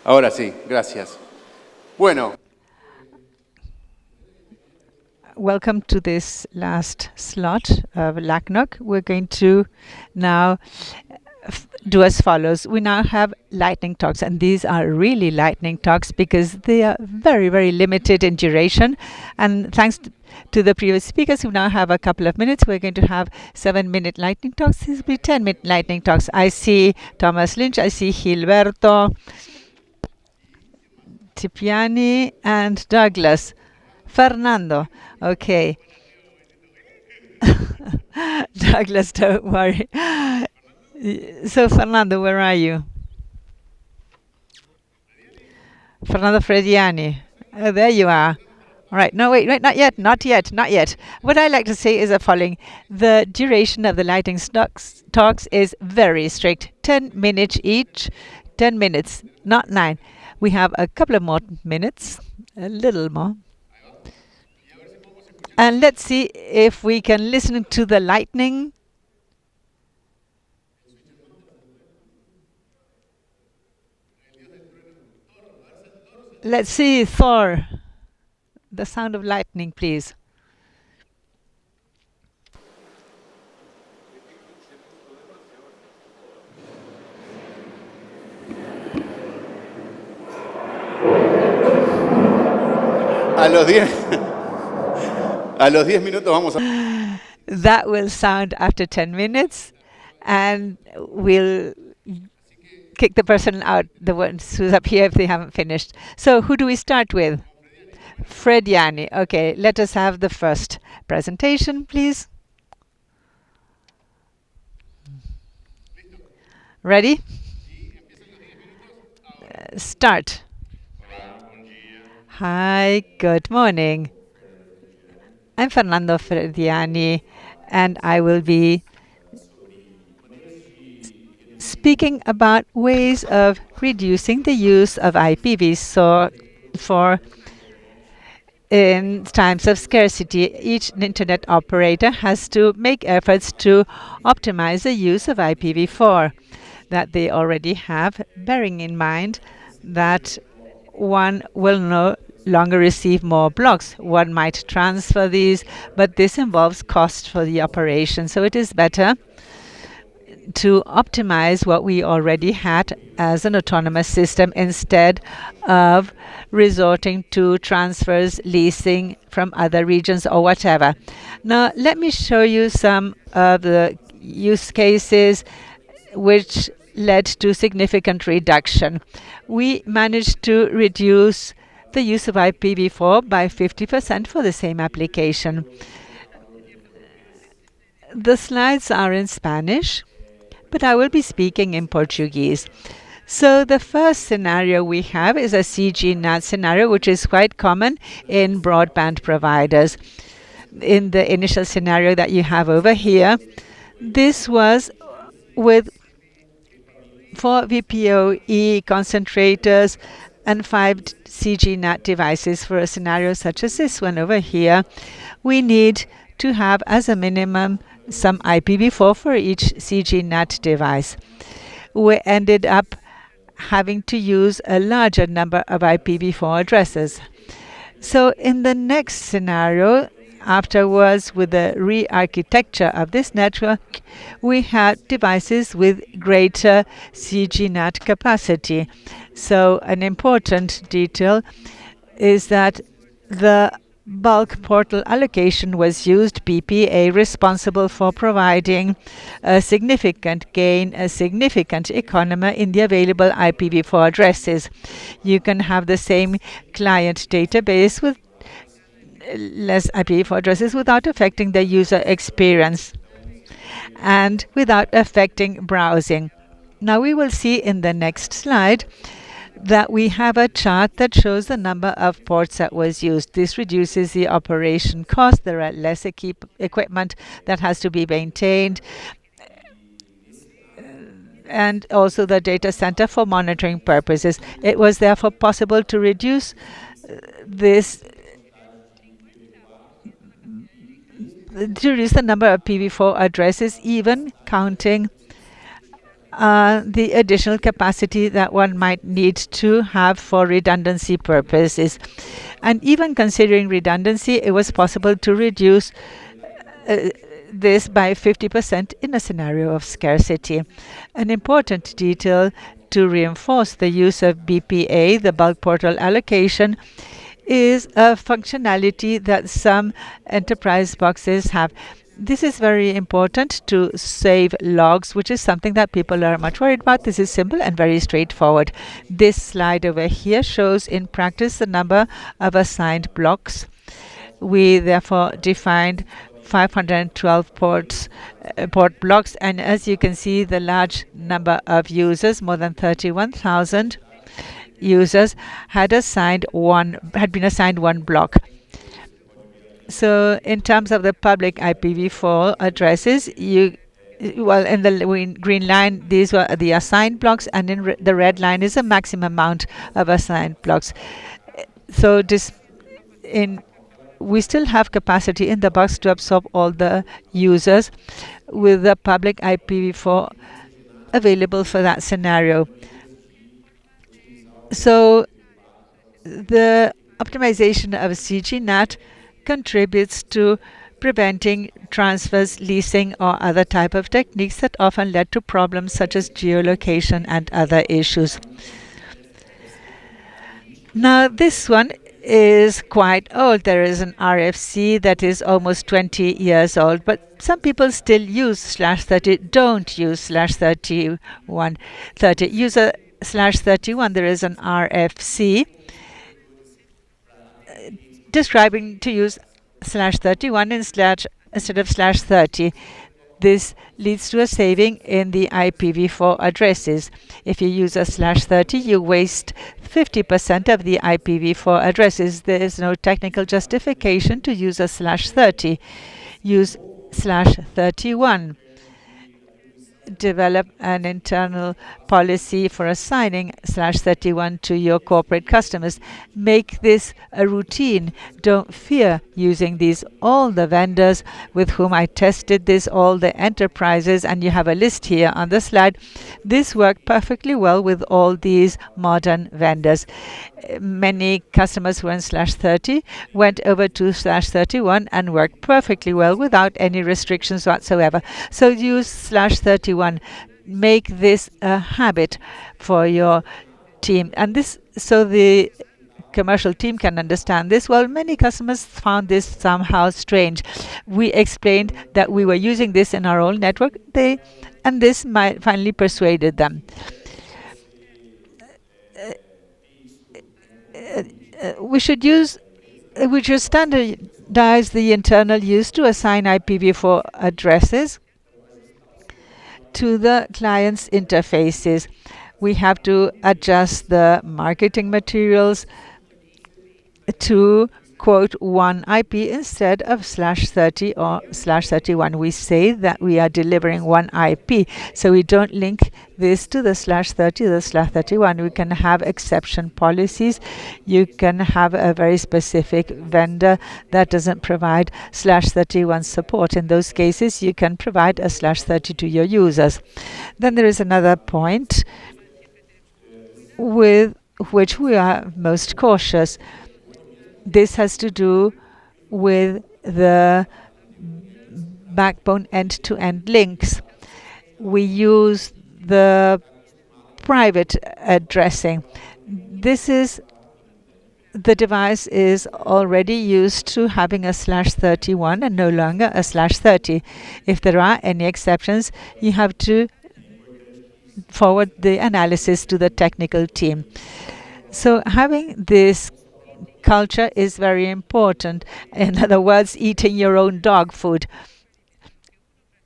Ahora sí, gracias. Bueno. Welcome to this last slot of LACNOG. We're going to now do as follows. We now have lightning talks, and these are really lightning talks because they are very, very limited in duration. And thanks to the previous speakers, we now have a couple of minutes. We're going to have 7-minute lightning talks. These will be 10-minute lightning talks. I see Thomas Lynch, I see Gilberto, Cipriani, and Douglas. Fernando, okay. Douglas, don't worry. So, Fernando, where are you? Fernando Frediani. Oh, there you are. All right. No, wait, not yet. What I like to say is the following. The duration of the lightning talks is very strict. 10 minutes each. 10 minutes, not 9. We have a couple of more minutes, a little more. And let's see if we can listen to the lightning. Let's see, Thor. The sound of lightning, please. A los 10 minutos vamos a... That will sound after 10 minutes, and we'll kick the person out, the ones who's up here, if they haven't finished. So who do we start with? Frediani. Okay, let us have the first presentation, please. Ready? Start. Hi, good morning. I'm Fernando Frediani, and I will be speaking about ways of reducing the use of IPv4 in times of scarcity. Each internet operator has to make efforts to optimize the use of IPv4 that they already have, bearing in mind that one will no longer receive more blocks. One might transfer these, but this involves cost for the operation. So it is better to optimize what we already had as an autonomous system instead of resorting to transfers, leasing from other regions or whatever. Now, let me show you some of the use cases which led to significant reduction. We managed to reduce the use of IPv4 by 50% for the same application. The slides are in Spanish, but I will be speaking in Portuguese. So the first scenario we have is a CGNAT scenario, which is quite common in broadband providers. In the initial scenario that you have over here, this was with 4 VPOE concentrators and 5 CGNAT devices. For a scenario such as this one over here, we need to have as a minimum some IPv4 for each CGNAT device. We ended up having to use a larger number of IPv4 addresses. So in the next scenario, afterwards, with the re-architecture of this network, we had devices with greater CGNAT capacity. So an important detail is that the bulk portal allocation was used, BPA, responsible for providing a significant gain, a significant economy in the available IPv4 addresses. You can have the same client database with less IPv4 addresses without affecting the user experience and without affecting browsing. Now we will see in the next slide that we have a chart that shows the number of ports that was used. This reduces the operation cost. There are less equipment that has to be maintained, and also the data center for monitoring purposes. It was therefore possible to reduce this to reduce the number of IPv4 addresses, even counting the additional capacity that one might need to have for redundancy purposes. And even considering redundancy, it was possible to reduce this by 50% in a scenario of scarcity. An important detail to reinforce the use of BPA, the bulk portal allocation, is a functionality that some enterprise boxes have. This is very important to save logs, which is something that people are much worried about. This is simple and very straightforward. This slide over here shows in practice the number of assigned blocks. We therefore defined 512 port blocks, and as you can see, the large number of users, more than 31,000 users, had been assigned one block. So in terms of the public IPv4 addresses, in the green line, these were the assigned blocks, and in the red line is the maximum amount of assigned blocks. So we still have capacity in the box to absorb all the users with the public IPv4 available for that scenario. So the optimization of CGNAT contributes to preventing transfers, leasing, or other type of techniques that often led to problems such as geolocation and other issues. Now this one is quite old. There is an RFC that is almost 20 years old, but some people still use /30, don't use /3130. Use a /31. There is an RFC describing to use /31 instead of /30. This leads to a saving in the IPv4 addresses. If you use a /30, you waste 50% of the IPv4 addresses. There is no technical justification to use a /30. Use /31. Develop an internal policy for assigning /31 to your corporate customers. Make this a routine. Don't fear using these. All the vendors with whom I tested this, all the enterprises, and you have a list here on the slide, this worked perfectly well with all these modern vendors. Many customers who were in /30 went over to /31 and worked perfectly well without any restrictions whatsoever. So use /31. Make this a habit for your team, and this so the commercial team can understand this. Well, many customers found this somehow strange. We explained that we were using this in our own network, and this finally persuaded them. We should standardize the internal use to assign IPv4 addresses to the client's interfaces. We have to adjust the marketing materials to quote one IP instead of /30 or /31. We say that we are delivering one IP, so we don't link this to the /30, the /31. We can have exception policies. You can have a very specific vendor that doesn't provide /31 support. In those cases, you can provide a /30 to your users. Then there is another point with which we are most cautious. This has to do with the backbone end-to-end links. We use the private addressing. The device is already used to having a /31 and no longer a /30. If there are any exceptions, you have to forward the analysis to the technical team. So having this culture is very important. In other words, eating your own dog food.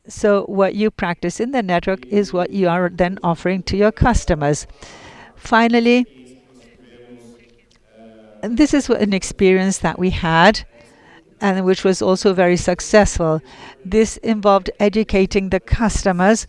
So what you practice in the network is what you are then offering to your customers. Finally, And this is an experience that we had and which was also very successful. This involved educating the customers.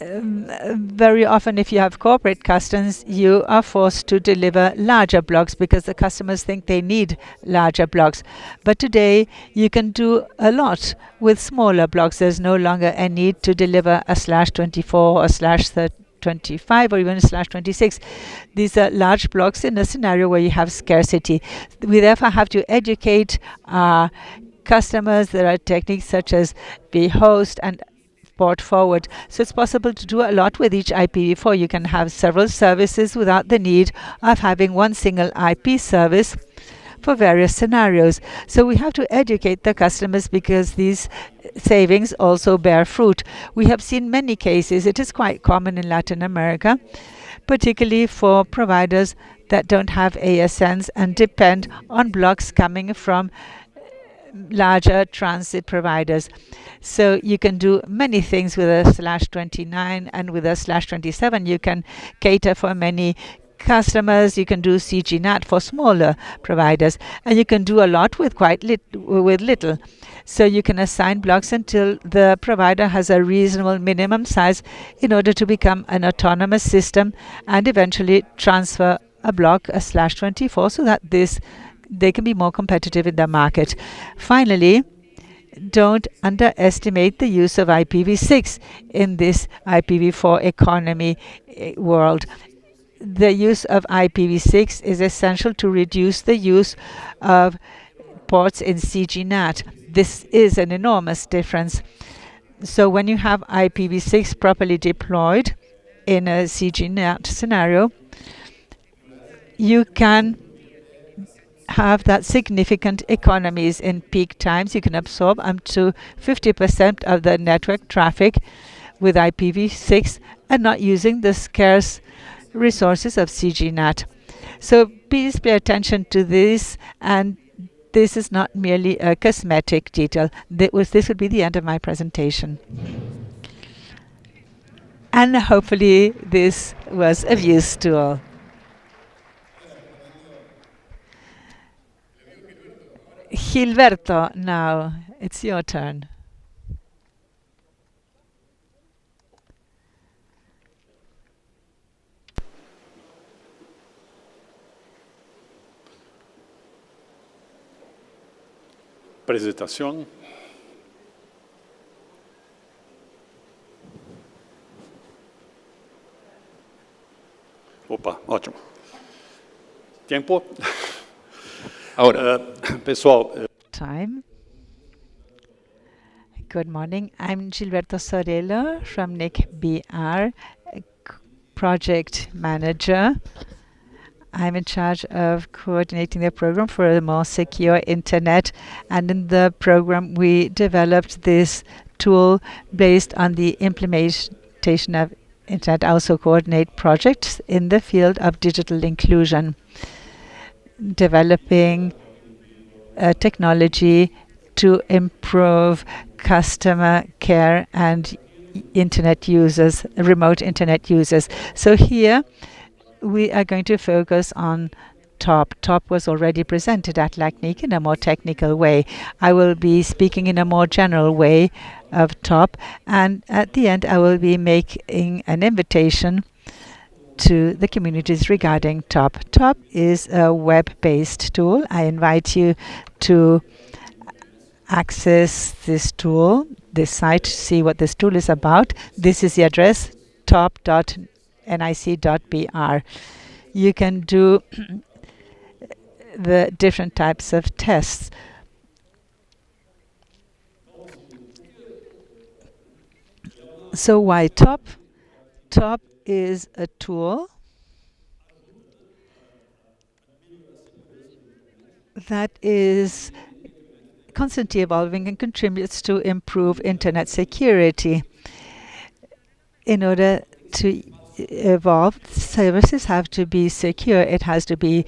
Very often, if you have corporate customers, you are forced to deliver larger blocks because the customers think they need larger blocks. But today, you can do a lot with smaller blocks. There's no longer a need to deliver a /24 or /25 or even a /26. These are large blocks in a scenario where you have scarcity. We therefore have to educate our customers. There are techniques such as vhost and port forward. So it's possible to do a lot with each IPv4. You can have several services without the need of having one single IP service for various scenarios. So we have to educate the customers because these savings also bear fruit. We have seen many cases. It is quite common in Latin America, particularly for providers that don't have ASNs and depend on blocks coming from larger transit providers. So you can do many things with a /29 and with a /27. You can cater for many customers. You can do CGNAT for smaller providers, and you can do a lot with with little. So you can assign blocks until the provider has a reasonable minimum size in order to become an autonomous system and eventually transfer a block, a /24, so that they can be more competitive in the market. Finally, don't underestimate the use of IPv6 in this IPv4 economy world. The use of IPv6 is essential to reduce the use of ports in CGNAT. This is an enormous difference. So when you have IPv6 properly deployed in a CGNAT scenario, you can have that significant economies in peak times. You can absorb up to 50% of the network traffic with IPv6 and not using the scarce resources of CGNAT. So please pay attention to this, and this is not merely a cosmetic detail. This would be the end of my presentation. And hopefully this was of use to all. Gilberto, now it's your turn. Presentación. Opa, ótimo. Tempo. Ahora. Pessoal. Time. Good morning. I'm Gilberto Sorello from NIC-BR, project manager. I'm in charge of coordinating the program for a more secure internet. And in the program, we developed this tool based on the implementation of internet. I also coordinate projects in the field of digital inclusion, developing technology to improve customer care and internet users, remote internet users. So here we are going to focus on TOP. TOP was already presented at LACNIC in a more technical way. I will be speaking in a more general way of TOP, and at the end I will be making an invitation to the communities regarding TOP. TOP is a web-based tool. I invite you to access this tool, this site, to see what this tool is about. This is the address, top.nic.br. You can do the different types of tests. So why TOP? TOP is a tool that is constantly evolving and contributes to improve internet security. In order to evolve, services have to be secure. It has to be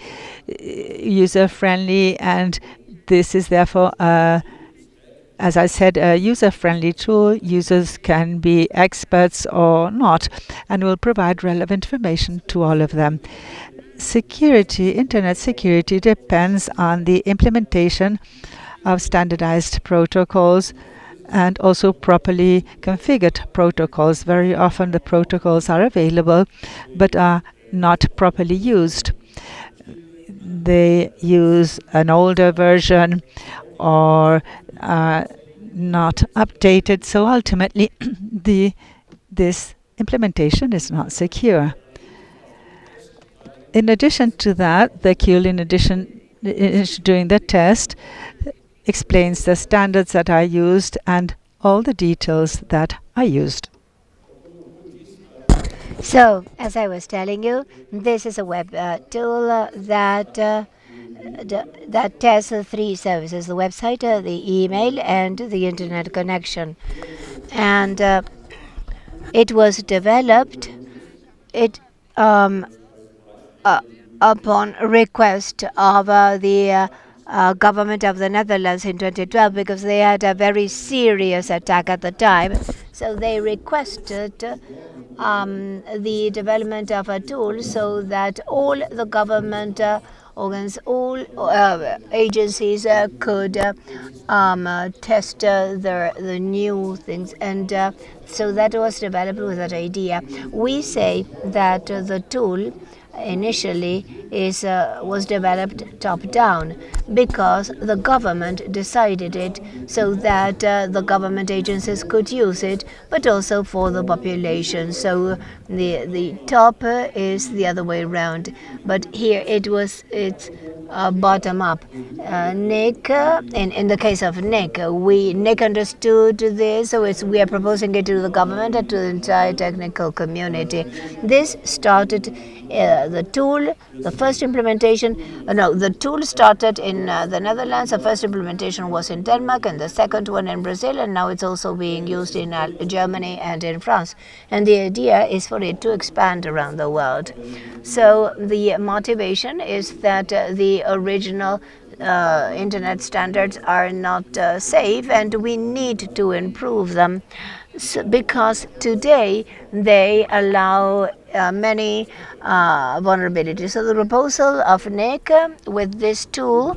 user-friendly, and this is therefore as I said, a user-friendly tool. Users can be experts or not, and will provide relevant information to all of them. security, internet security, depends on the implementation of standardized protocols and also properly configured protocols. Very often the protocols are available but are not properly used. They use an older version or not updated, so ultimately this implementation is not secure. In addition to that, the CUL, doing the test, explains the standards that are used and all the details that are used. So, as I was telling you, this is a web tool that tests the three services: the website, the email, and the internet connection. And it was developed upon request of the government of the Netherlands in 2012, because they had a very serious attack at the time. So they requested the development of a tool so that all the government organs, all agencies could test the new things. And so that was developed with that idea. We say that the tool initially was developed top-down because the government decided it so that the government agencies could use it, but also for the population. So the top is the other way around, but here it's bottom up. NIC, in the case of NIC, NIC understood this, so we are proposing it to the government and to the entire technical community. This started the tool, the first implementation, the tool started in the Netherlands. The first implementation was in Denmark and the second one in Brazil, and now it's also being used in Germany and in France. And the idea is for it to expand around the world. So the motivation is that the original internet standards are not safe, and we need to improve them. Because today they allow many vulnerabilities. So the proposal of NIC with this tool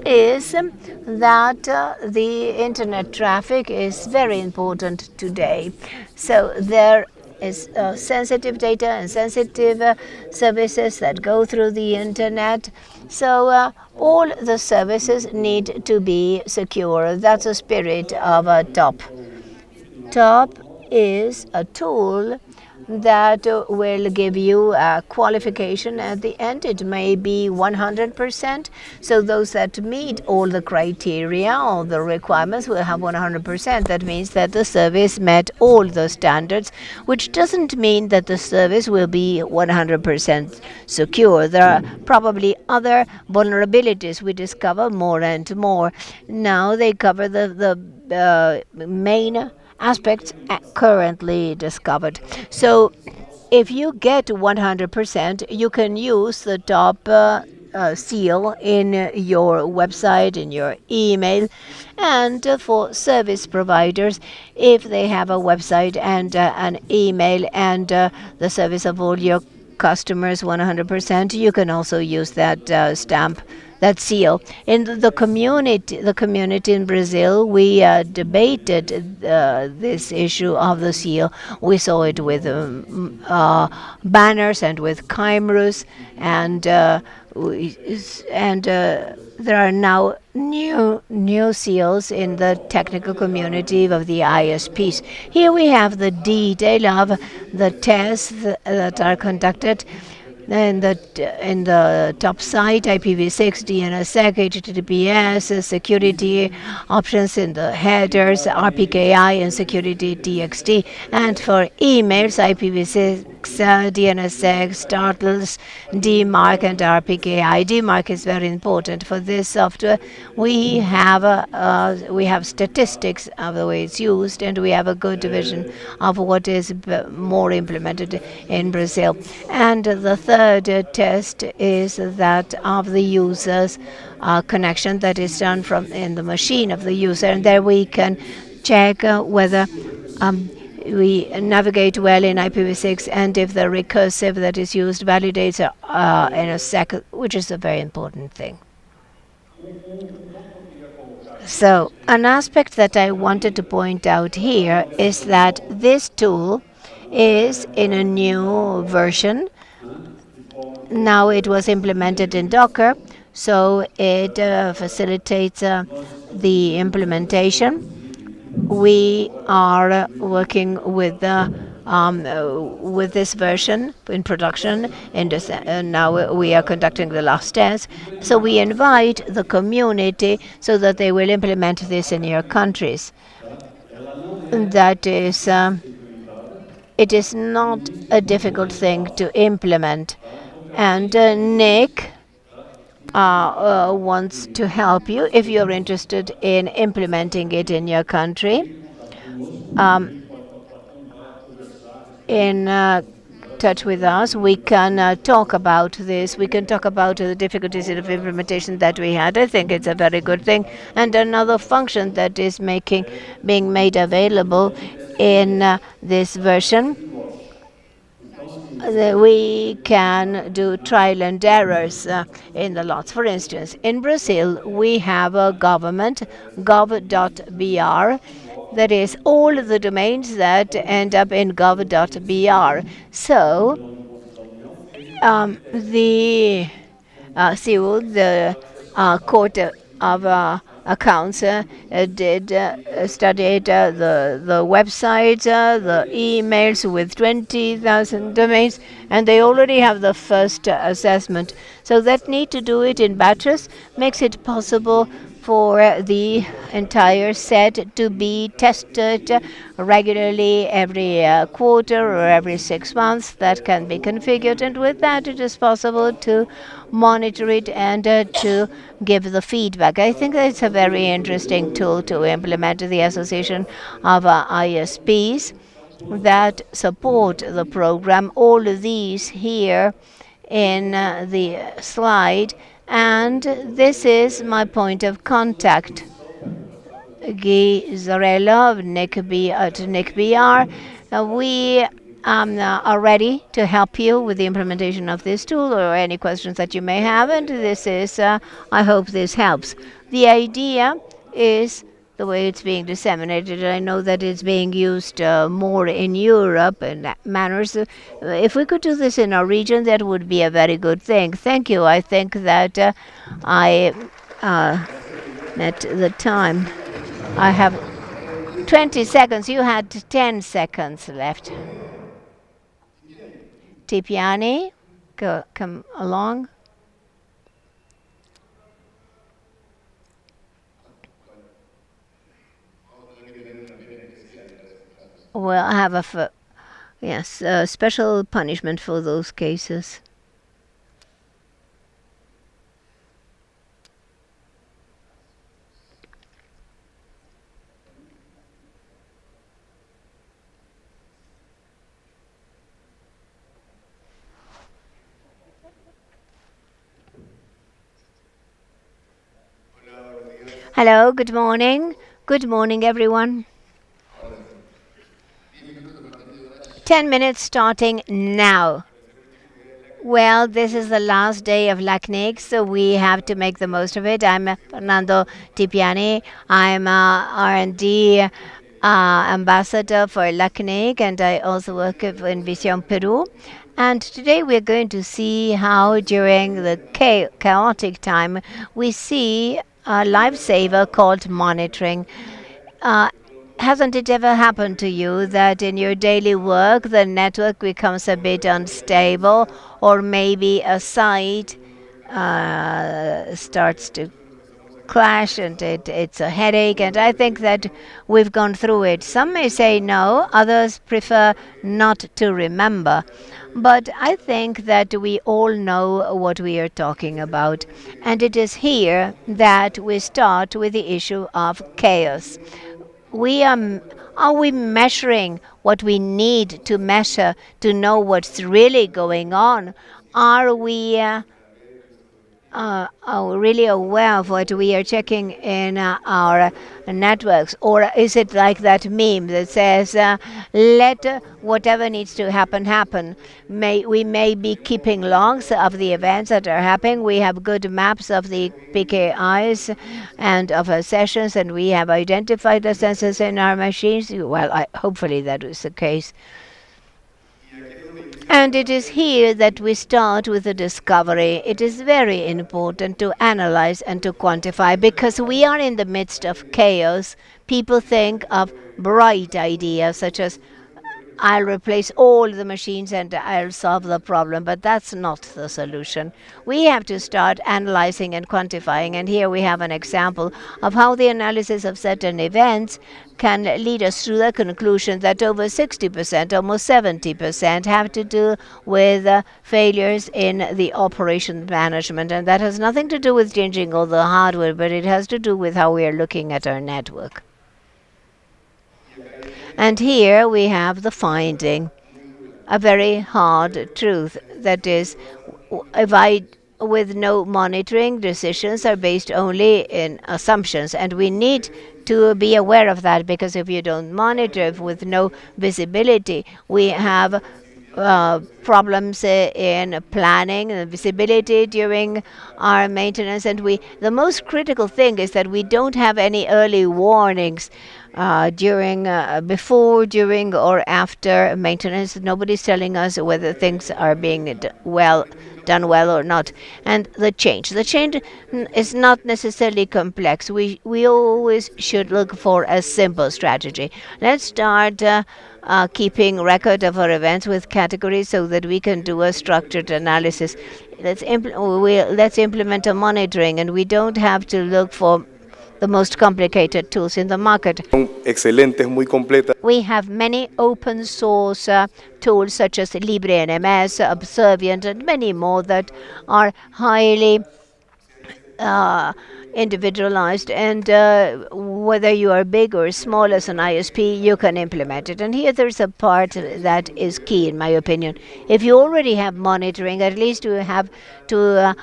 is that the internet traffic is very important today. So there is sensitive data and sensitive services that go through the internet. So all the services need to be secure. That's the spirit of TOP. TOP is a tool that will give you a qualification at the end. It may be 100%. So those that meet all the criteria, all the requirements, will have 100%. That means that the service met all the standards, which doesn't mean that the service will be 100% secure. There are probably other vulnerabilities we discover more and more. Now they cover the main aspects currently discovered. So if you get 100%, you can use the TOP seal in your website, in your email, and for service providers, if they have a website and an email and the service of all your customers 100%, you can also use that stamp, that seal. In the community in Brazil, we debated this issue of the seal. We saw it with banners and with cameras, and there are now new seals in the technical community of the ISPs. Here we have the detail of the tests that are conducted. In the top site, IPv6, DNSSEC, HTTPS, security options in the headers, RPKI and security TXT, and for emails, IPv6, DNSSEC, Startles, DMARC, and RPKI. DMARC is very important for this software. We have statistics of the way it's used, and we have a good division of what is more implemented in Brazil. And the third test is that of the user's connection that is done from in the machine of the user, and there we can check whether we navigate well in IPv6, and if the recursive that is used validates in a second, which is a very important thing. So an aspect that I wanted to point out here is that this tool is in a new version. Now it was implemented in Docker, so it facilitates the implementation. We are working with this version in production. Now we are conducting the last test. So we invite the community so that they will implement this in your countries. That is, it is not a difficult thing to implement. And Nick wants to help you if you're interested in implementing it in your country. In touch with us, we can talk about this. We can talk about the difficulties of implementation that we had. I think it's a very good thing. And another function that is being made available in this version, we can do trial and errors in the lots. For instance, in Brazil, we have a government, gov.br, that is all the domains that end up in gov.br. So the CEU, the Court of Accounts, studied the websites, the emails with 20,000 domains, and they already have the first assessment. So that need to do it in batches makes it possible for the entire set to be tested regularly every quarter or every 6 months. That can be configured, and with that it is possible to monitor it and to give the feedback. I think that it's a very interesting tool to implement. The Association of ISPs that support the program, all of these here in the slide. And this is my point of contact, Guy Zarella of NICBR. We are ready to help you with the implementation of this tool or any questions that you may have. And this is, I hope this helps. The idea is the way it's being disseminated. I know that it's being used more in Europe and manners. If we could do this in our region, that would be a very good thing. Thank you. I think that I met the time. I have 20 seconds. You had 10 seconds left. Tipiani, come along. Well, I have a special punishment for those cases. Hello, good morning. Good morning, everyone. 10 minutes starting now. Well, this is the last day of LACNIC, so we have to make the most of it. I'm Fernando Tipiani. I'm R&D ambassador for LACNIC, and I also work in Vision Peru. And today we're going to see how during the chaotic time we see a lifesaver called monitoring. Hasn't it ever happened to you that in your daily work the network becomes a bit unstable, or maybe a site starts to clash and it's a headache? And I think that we've gone through it. Some may say no, others prefer not to remember. But I think that we all know what we are talking about. And it is here that we start with the issue of chaos. Are we measuring what we need to measure to know what's really going on? Are we are really aware of what we are checking in our networks? Or is it like that meme that says, let whatever needs to happen, happen? We may be keeping logs of the events that are happening. We have good maps of the PKIs and of our sessions, and we have identified the sensors in our machines. Well, hopefully that is the case. And it is here that we start with the discovery. It is very important to analyze and to quantify because we are in the midst of chaos. People think of bright ideas such as I'll replace all the machines and I'll solve the problem, but that's not the solution. We have to start analyzing and quantifying, and here we have an example of how the analysis of certain events can lead us to the conclusion that over 60%, almost 70%, have to do with failures in the operation management, and that has nothing to do with changing all the hardware, but it has to do with how we are looking at our network. And here we have the finding, a very hard truth. That is, with no monitoring, decisions are based only in assumptions. And we need to be aware of that because if you don't monitor with no visibility, we have problems in planning and visibility during our maintenance. And the most critical thing is that we don't have any early warnings before, during, or after maintenance. Nobody's telling us whether things are being done well or not. And the change is not necessarily complex. We always should look for a simple strategy. Let's start keeping record of our events with categories so that we can do a structured analysis. Let's implement a monitoring, and we don't have to look for the most complicated tools in the market. Excelentes, muy completas. We have many open source tools such as LibreNMS, Observient, and many more that are highly individualized, and whether you are big or small as an ISP, you can implement it. And here there's a part that is key, in my opinion. If you already have monitoring, at least you have to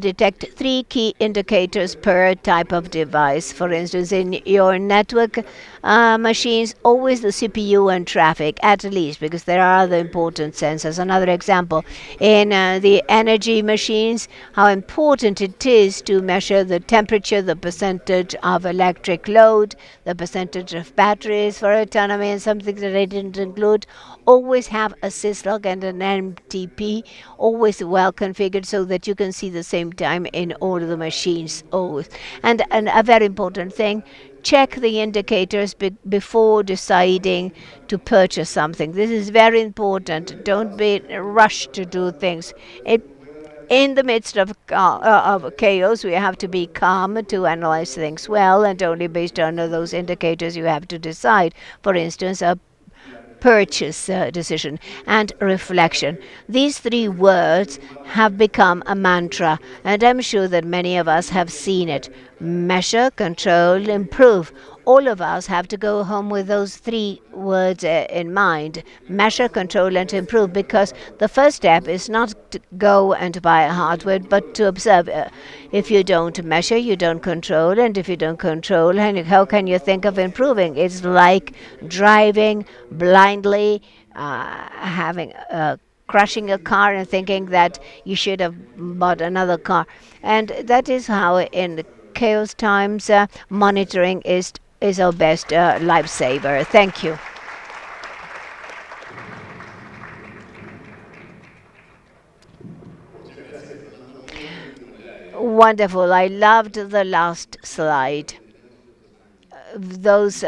detect 3 key indicators per type of device. For instance, in your network machines, always the CPU and traffic, at least, because there are other important sensors. Another example, in the energy machines, how important it is to measure the temperature, the percentage of electric load, the percentage of batteries for autonomy, and something that I didn't include. Always have a syslog and an MTP, always well configured so that you can see the same time in all the machines, always. And a very important thing, check the indicators before deciding to purchase something. This is very important. Don't be rushed to do things. In the midst of chaos, we have to be calm to analyze things well, and only based on those indicators you have to decide. For instance, a purchase decision and reflection. These 3 words have become a mantra, and I'm sure that many of us have seen it. Measure, control, improve. All of us have to go home with those 3 words in mind. Measure, control, and improve, because the first step is not to go and buy hardware, but to observe. If you don't measure, you don't control, and if you don't control, how can you think of improving? It's like driving blindly, crashing a car and thinking that you should have bought another car. And that is how in chaos times monitoring is our best lifesaver. Thank you. Wonderful. I loved the last slide. Those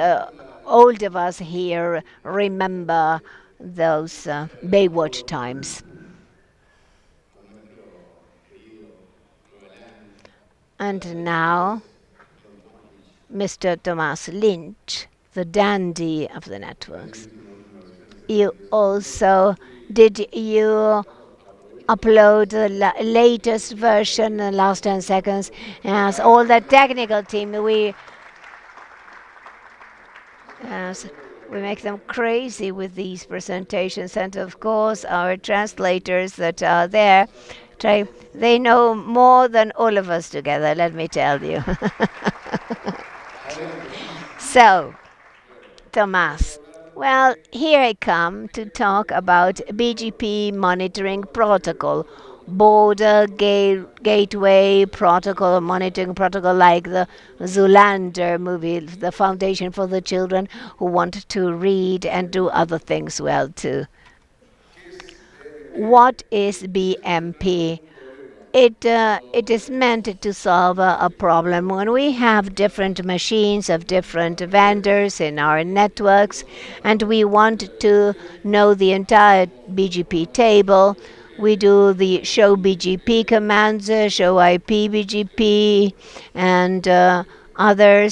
old of us here remember those Baywatch times. And now, Mr. Thomas Lynch, the dandy of the networks. Did you upload the latest version in the last 10 seconds? Yes, all the technical team, we make them crazy with these presentations, and of course our translators that are there They know more than all of us together, let me tell you. So, Thomas, well, here I come to talk about BGP monitoring protocol, gateway protocol, monitoring protocol, like the Zoolander movie, the Foundation for the Children Who Want to Read and do other things well too. What is BMP? It is meant to solve a problem when we have different machines of different vendors in our networks and we want to know the entire BGP table. We do the show BGP commands, show IP BGP, and other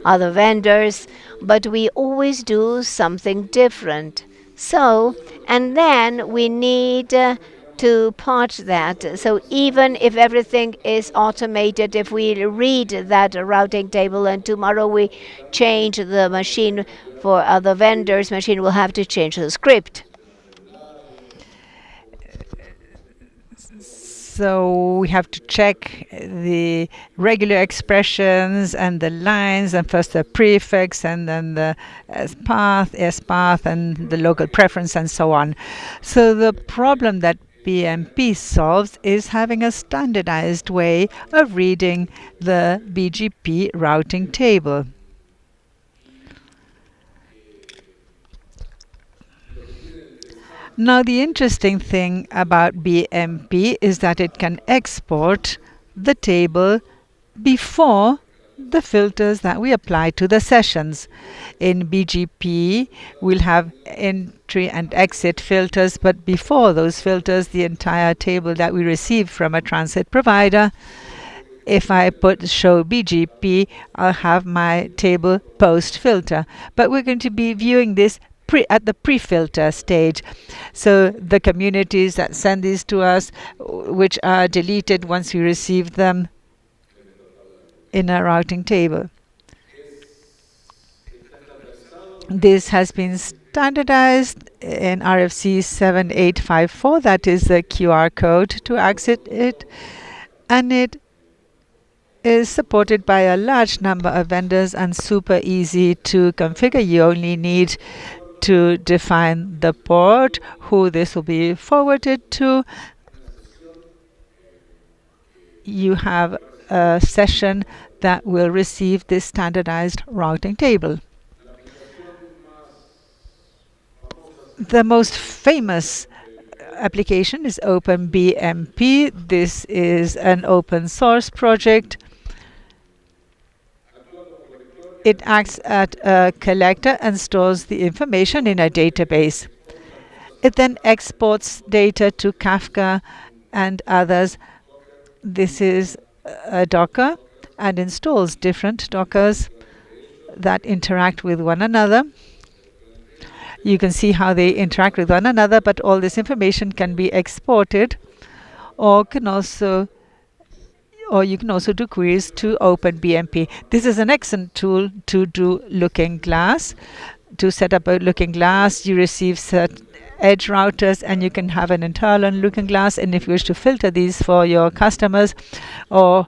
vendors, but we always do something different. So, and then we need to part that. So even if everything is automated, if we read that routing table and tomorrow we change the machine for other vendors, machine will have to change the script. So we have to check the regular expressions and the lines, and first the prefix and then the S-path, and the local preference and so on. So the problem that BMP solves is having a standardized way of reading the BGP routing table. Now, the interesting thing about BMP is that it can export the table before the filters that we apply to the sessions. In BGP, we'll have entry and exit filters, but before those filters, the entire table that we receive from a transit provider, if I put show BGP, I'll have my table post filter. But we're going to be viewing this at the pre-filter stage. So the communities that send these to us, which are deleted once we receive them in a routing table. This has been standardized in RFC 7854. That is the QR code to access it. And it is supported by a large number of vendors and super easy to configure. You only need to define the port, who this will be forwarded to. You have a session that will receive this standardized routing table. The most famous application is OpenBMP. This is an open source project. It acts as a collector and stores the information in a database. It then exports data to Kafka and others. This is a Docker and installs different Dockers that interact with one another. You can see how they interact with one another, but all this information can be exported, or you can also do queries to OpenBMP. This is an excellent tool to do looking glass. To set up a looking glass, you receive certain edge routers, and you can have an internal looking glass. And if you wish to filter these for your customers or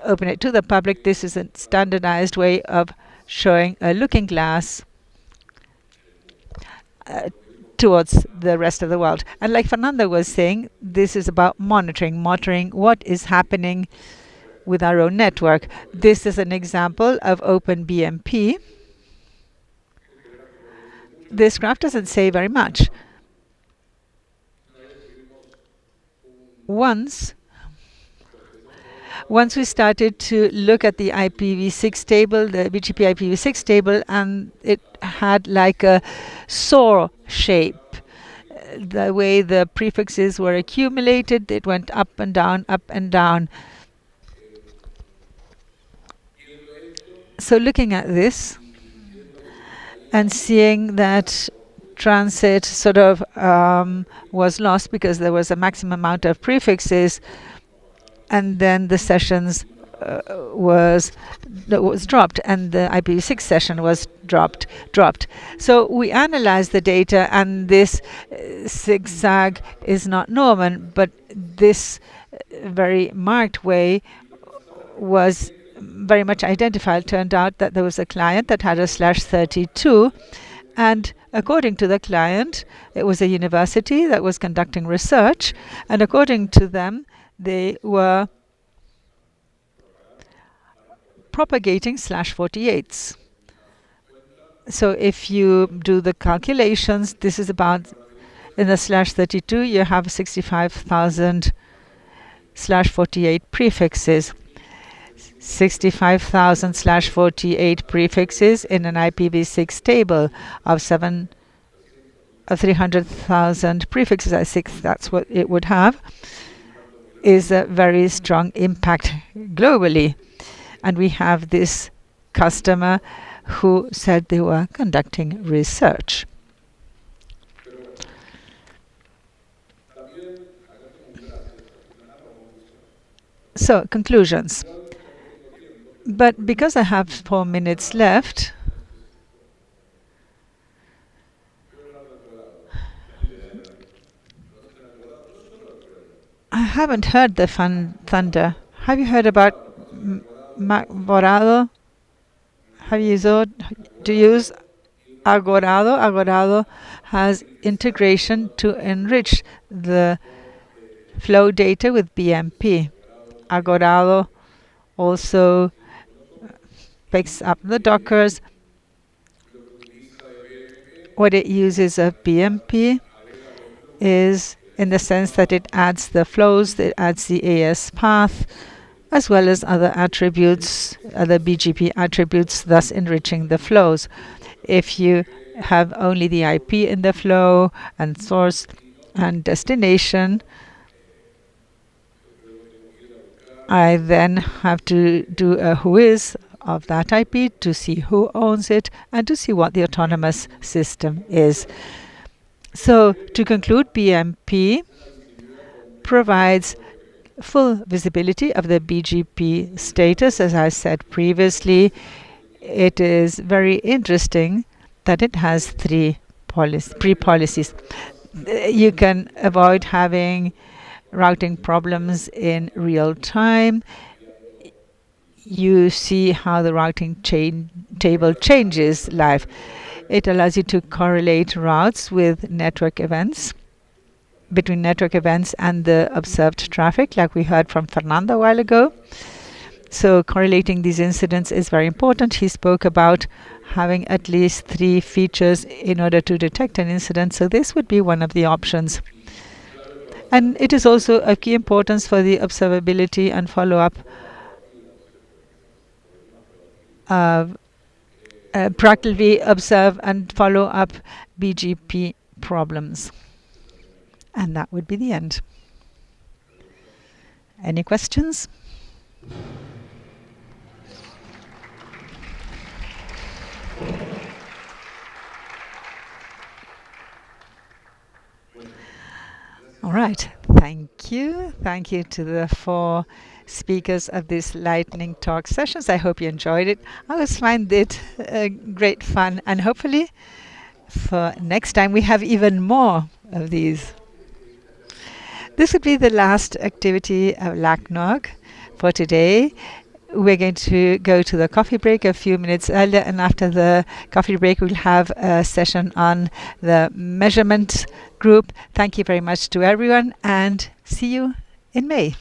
open it to the public, this is a standardized way of showing a looking glass towards the rest of the world. And like Fernando was saying, this is about monitoring what is happening with our own network. This is an example of OpenBMP. This graph doesn't say very much. Once we started to look at the IPv6 table, the BGP IPv6 table, and it had like a saw shape. The way the prefixes were accumulated, it went up and down, up and down. So looking at this and seeing that transit sort of was lost because there was a maximum amount of prefixes, and then the sessions was dropped, and the IPv6 session was dropped. So we analyzed the data, and this zigzag is not normal, but this very marked way was very much identified. Turned out that there was a client that had a /32, and according to the client, it was a university that was conducting research, and according to them, they were propagating /48s. So if you do the calculations, this is about, in the /32, you have 65,000 /48 prefixes. 65,000 /48 prefixes in an IPv6 table of 300,000 prefixes. I think that's what it would have, is a very strong impact globally. And we have this customer who said they were conducting research. So, conclusions. But because I have 4 minutes left, I haven't heard the thunder. Have you heard about Agorado? Have you use Agorado? Agorado has integration to enrich the flow data with BMP. Agorado also picks up the Dockers. What it uses of BMP is in the sense that it adds the flows, it adds the AS path, as well as other attributes, other BGP attributes, thus enriching the flows. If you have only the IP in the flow and source and destination, I then have to do a whois of that IP to see who owns it and to see what the autonomous system is. So to conclude, BMP provides full visibility of the BGP status. As I said previously, it is very interesting that it has three pre-policies. You can avoid having routing problems in real time. You see how the routing table changes live. It allows you to correlate routes with network events, between network events and the observed traffic, like we heard from Fernando a while ago. So correlating these incidents is very important. He spoke about having at least 3 features in order to detect an incident. So this would be one of the options. And it is also of key importance for the observability and follow-up of proactively observe and follow up BGP problems. And that would be the end. Any questions? All right. Thank you. Thank you to the 4 speakers of this lightning talk sessions. I hope you enjoyed it. I always find it great fun, and hopefully for next time we have even more of these. This would be the last activity of LACNOG for today. We're going to go to the coffee break a few minutes earlier, and after the coffee break we'll have a session on the measurement group. Thank you very much to everyone, and see you in May.